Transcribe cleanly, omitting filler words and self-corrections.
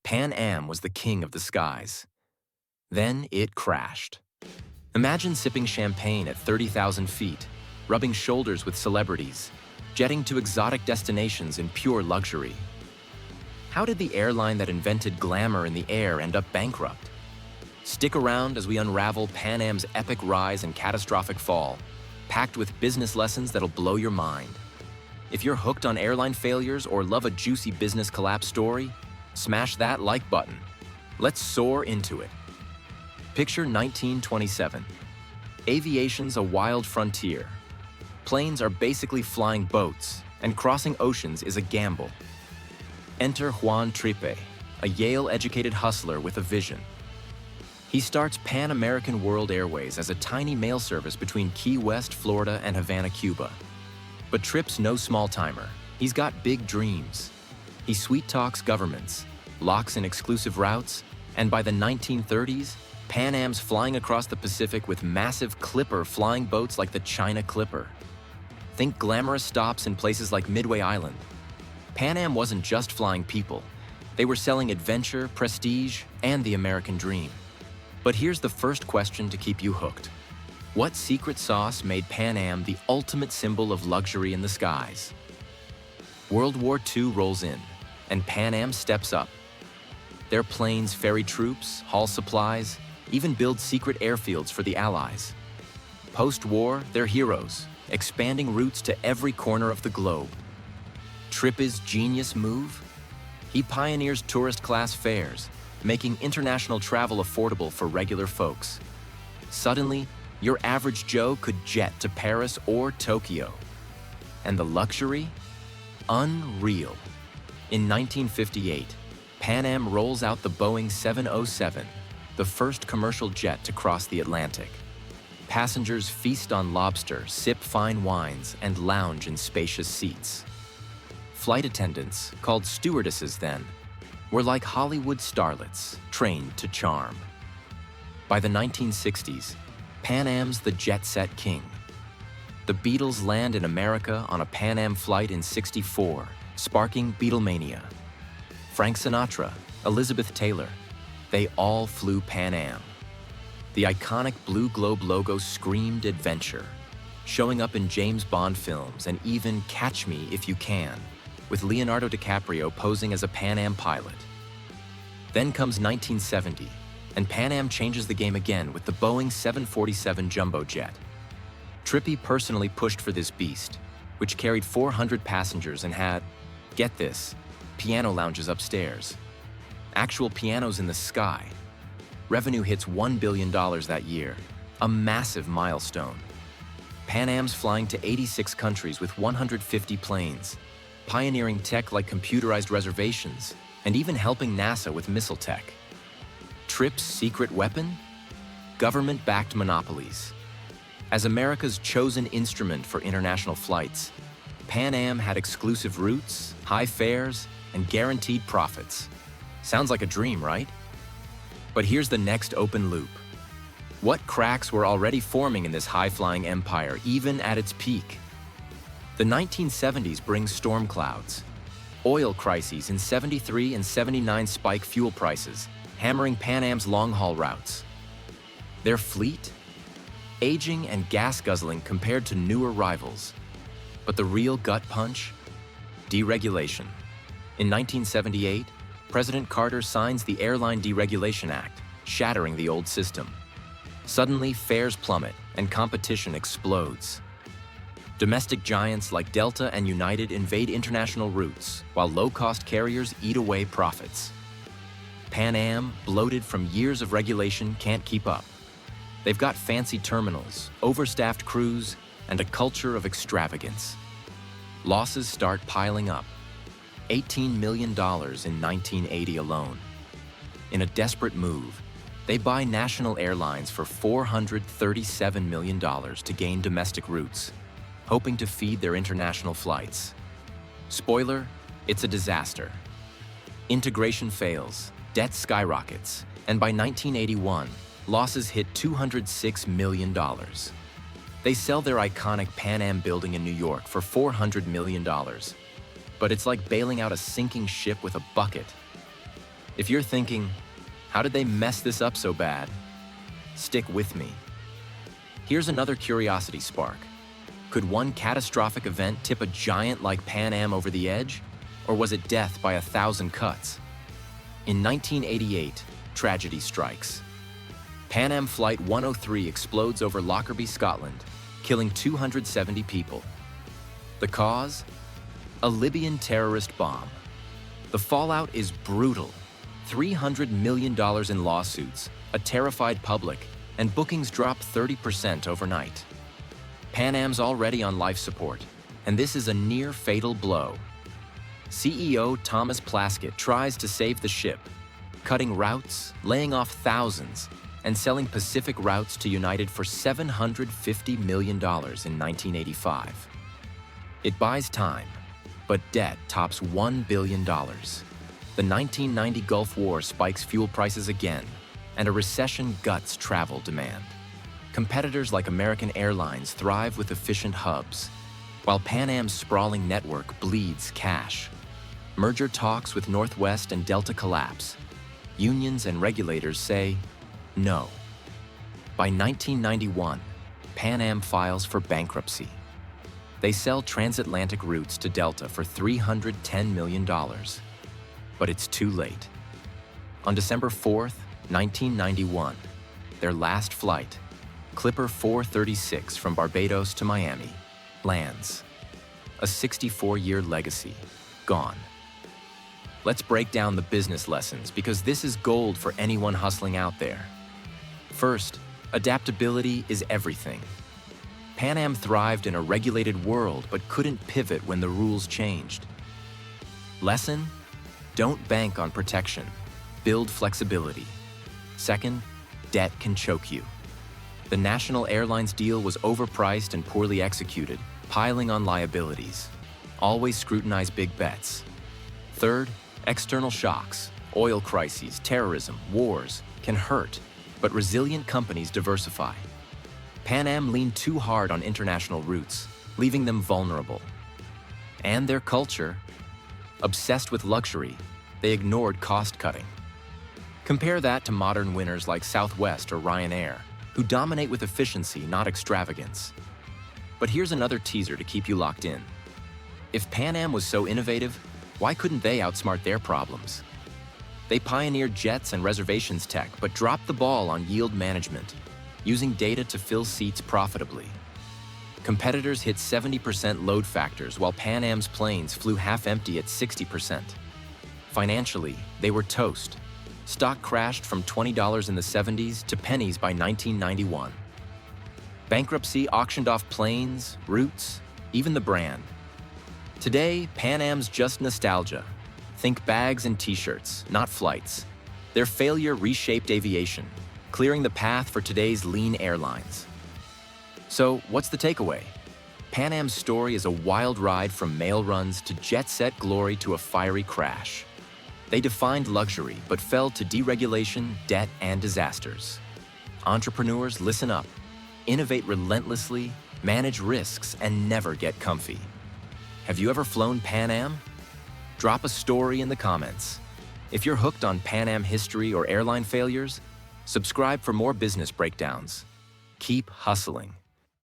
Pan Am was the king of the skies. Then it crashed. Imagine sipping champagne at 30,000 feet, rubbing shoulders with celebrities, jetting to exotic destinations in pure luxury. How did the airline that invented glamour in the air end up bankrupt? Stick around as we unravel Pan Am's epic rise and catastrophic fall, packed with business lessons that'll blow your mind. If you're hooked on airline failures or love a juicy business collapse story, smash that like button. Let's soar into it. Picture 1927. Aviation's a wild frontier. Planes are basically flying boats, and crossing oceans is a gamble. Enter Juan Trippe, a Yale-educated hustler with a vision. He starts Pan American World Airways as a tiny mail service between Key West, Florida and Havana, Cuba. But Tripp's no small-timer. He's got big dreams. He sweet-talks governments, locks in exclusive routes, and by the 1930s, Pan Am's flying across the Pacific with massive Clipper flying boats like the China Clipper. Think glamorous stops in places like Midway Island. Pan Am wasn't just flying people. They were selling adventure, prestige, and the American dream. But here's the first question to keep you hooked. What secret sauce made Pan Am the ultimate symbol of luxury in the skies? World War II rolls in, and Pan Am steps up. Their planes ferry troops, haul supplies, even build secret airfields for the Allies. Post-war, they're heroes, expanding routes to every corner of the globe. Trippe's genius move? He pioneers tourist-class fares, making international travel affordable for regular folks. Suddenly, your average Joe could jet to Paris or Tokyo. And the luxury? Unreal. In 1958, Pan Am rolls out the Boeing 707, the first commercial jet to cross the Atlantic. Passengers feast on lobster, sip fine wines, and lounge in spacious seats. Flight attendants, called stewardesses then, were like Hollywood starlets, trained to charm. By the 1960s, Pan Am's the jet-set king. The Beatles land in America on a Pan Am flight in '64, sparking Beatlemania. Frank Sinatra, Elizabeth Taylor, they all flew Pan Am. The iconic Blue Globe logo screamed adventure, showing up in James Bond films and even Catch Me If You Can, with Leonardo DiCaprio posing as a Pan Am pilot. Then comes 1970, and Pan Am changes the game again with the Boeing 747 jumbo jet. Trippe personally pushed for this beast, which carried 400 passengers and had, get this, piano lounges upstairs. Actual pianos in the sky. Revenue hits $1 billion that year, a massive milestone. Pan Am's flying to 86 countries with 150 planes, pioneering tech like computerized reservations, and even helping NASA with missile tech. Trippe's secret weapon? Government-backed monopolies. As America's chosen instrument for international flights, Pan Am had exclusive routes, high fares, and guaranteed profits. Sounds like a dream, right? But here's the next open loop. What cracks were already forming in this high-flying empire, even at its peak? The 1970s brings storm clouds. Oil crises in '73 and '79 spike fuel prices, hammering Pan Am's long-haul routes. Their fleet? Aging and gas-guzzling compared to newer rivals. But the real gut punch? Deregulation. In 1978, President Carter signs the Airline Deregulation Act, shattering the old system. Suddenly, fares plummet and competition explodes. Domestic giants like Delta and United invade international routes, while low-cost carriers eat away profits. Pan Am, bloated from years of regulation, can't keep up. They've got fancy terminals, overstaffed crews, and a culture of extravagance. Losses start piling up. $18 million in 1980 alone. In a desperate move, they buy national airlines for $437 million to gain domestic routes, hoping to feed their international flights. Spoiler, it's a disaster. Integration fails, debt skyrockets, and by 1981, losses hit $206 million. They sell their iconic Pan Am building in New York for $400 million. But it's like bailing out a sinking ship with a bucket. If you're thinking, how did they mess this up so bad? Stick with me. Here's another curiosity spark. Could one catastrophic event tip a giant like Pan Am over the edge? Or was it death by 1,000 cuts? In 1988, tragedy strikes. Pan Am Flight 103 explodes over Lockerbie, Scotland, killing 270 people. The cause? A Libyan terrorist bomb. The fallout is brutal. $300 million in lawsuits, a terrified public, and bookings drop 30% overnight. Pan Am's already on life support, and this is a near-fatal blow. CEO Thomas Plaskett tries to save the ship, cutting routes, laying off thousands, and selling Pacific routes to United for $750 million in 1985. It buys time, but debt tops $1 billion. The 1990 Gulf War spikes fuel prices again, and a recession guts travel demand. Competitors like American Airlines thrive with efficient hubs, while Pan Am's sprawling network bleeds cash. Merger talks with Northwest and Delta collapse. Unions and regulators say no. By 1991, Pan Am files for bankruptcy. They sell transatlantic routes to Delta for $310 million. But it's too late. On December 4th, 1991, their last flight, Clipper 436 from Barbados to Miami, lands. A 64-year legacy, gone. Let's break down the business lessons because this is gold for anyone hustling out there. First, adaptability is everything. Pan Am thrived in a regulated world but couldn't pivot when the rules changed. Lesson? Don't bank on protection. Build flexibility. Second, debt can choke you. The National Airlines deal was overpriced and poorly executed, piling on liabilities. Always scrutinize big bets. Third, external shocks, oil crises, terrorism, wars can hurt, but resilient companies diversify. Pan Am leaned too hard on international routes, leaving them vulnerable. And their culture, obsessed with luxury, they ignored cost-cutting. Compare that to modern winners like Southwest or Ryanair, who dominate with efficiency, not extravagance. But here's another teaser to keep you locked in. If Pan Am was so innovative, why couldn't they outsmart their problems? They pioneered jets and reservations tech, but dropped the ball on yield management, using data to fill seats profitably. Competitors hit 70% load factors, while Pan Am's planes flew half empty at 60%. Financially, they were toast. Stock crashed from $20 in the 70s to pennies by 1991. Bankruptcy auctioned off planes, routes, even the brand. Today, Pan Am's just nostalgia. Think bags and t-shirts, not flights. Their failure reshaped aviation, clearing the path for today's lean airlines. So, what's the takeaway? Pan Am's story is a wild ride from mail runs to jet-set glory to a fiery crash. They defined luxury, but fell to deregulation, debt, and disasters. Entrepreneurs, listen up. Innovate relentlessly, manage risks, and never get comfy. Have you ever flown Pan Am? Drop a story in the comments. If you're hooked on Pan Am history or airline failures, subscribe for more business breakdowns. Keep hustling.